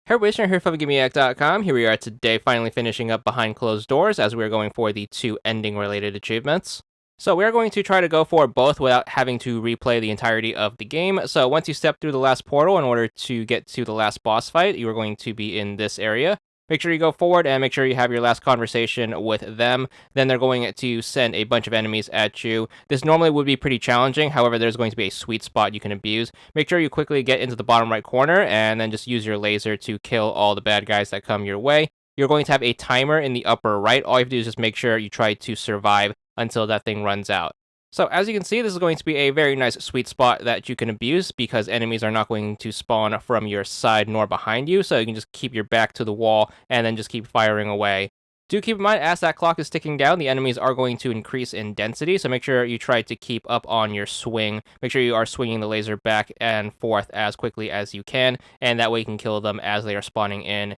Hey, Wisner here from VidGamiac.com. Here we are today, finally finishing up Behind Closed Doors as we're going for the two ending-related achievements. So we're going to try to go for both without having to replay the entirety of the game. So once you step through the last portal in order to get to the last boss fight, you are going to be in this area. Make sure you go forward and make sure you have your last conversation with them. Then they're going to send a bunch of enemies at you. This normally would be pretty challenging. However, there's going to be a sweet spot you can abuse. Make sure you quickly get into the bottom right corner and then just use your laser to kill all the bad guys that come your way. You're going to have a timer in the upper right. All you have to do is just make sure you try to survive until that thing runs out. So as you can see, this is going to be a very nice sweet spot that you can abuse because enemies are not going to spawn from your side nor behind you, so you can just keep your back to the wall and then just keep firing away. Do keep in mind, as that clock is ticking down, the enemies are going to increase in density, so make sure you try to keep up on your swing. Make sure you are swinging the laser back and forth as quickly as you can, and that way you can kill them as they are spawning in.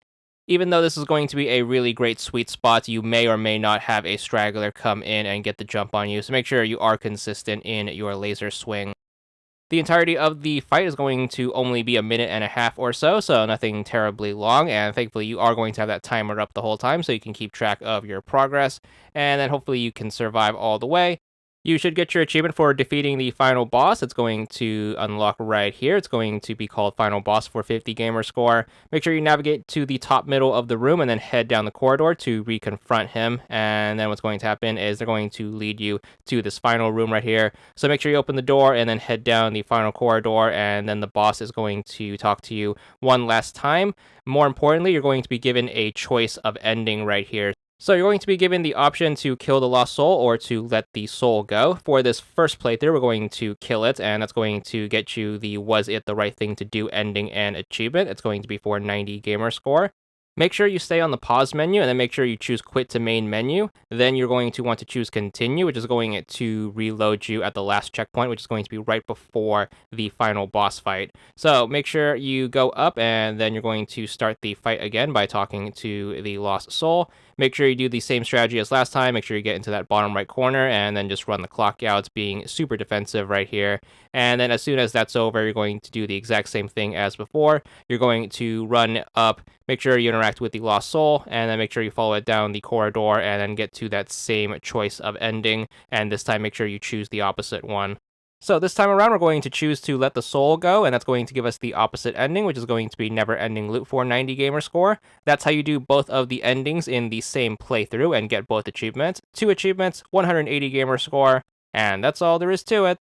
Even though this is going to be a really great sweet spot, you may or may not have a straggler come in and get the jump on you, so make sure you are consistent in your laser swing. The entirety of the fight is going to only be a minute and a half or so, so nothing terribly long, and thankfully you are going to have that timer up the whole time so you can keep track of your progress, and then hopefully you can survive all the way. You should get your achievement for defeating the final boss. It's going to unlock right here. It's going to be called Final Boss for 50 gamer score. Make sure you navigate to the top middle of the room and then head down the corridor to reconfront him. And then what's going to happen is they're going to lead you to this final room right here. So make sure you open the door and then head down the final corridor, and then the boss is going to talk to you one last time. More importantly, you're going to be given a choice of ending right here. So you're going to be given the option to kill the lost soul or to let the soul go. For this first playthrough, we're going to kill it, and that's going to get you the was it the right thing to do ending and achievement. It's going to be for 90 gamer score. Make sure you stay on the pause menu and then make sure you choose quit to main menu. Then you're going to want to choose continue, which is going to reload you at the last checkpoint, which is going to be right before the final boss fight. So make sure you go up and then you're going to start the fight again by talking to the lost soul. Make sure you do the same strategy as last time. Make sure you get into that bottom right corner and then just run the clock out. It's being super defensive right here. And then as soon as that's over, you're going to do the exact same thing as before. You're going to run up, make sure you interact with the lost soul, and then make sure you follow it down the corridor and then get to that same choice of ending. And this time, make sure you choose the opposite one. So this time around, we're going to choose to let the soul go, and that's going to give us the opposite ending, which is going to be never-ending loot for 90 gamer score. That's how you do both of the endings in the same playthrough and get both achievements. 2 achievements, 180 gamer score, and that's all there is to it.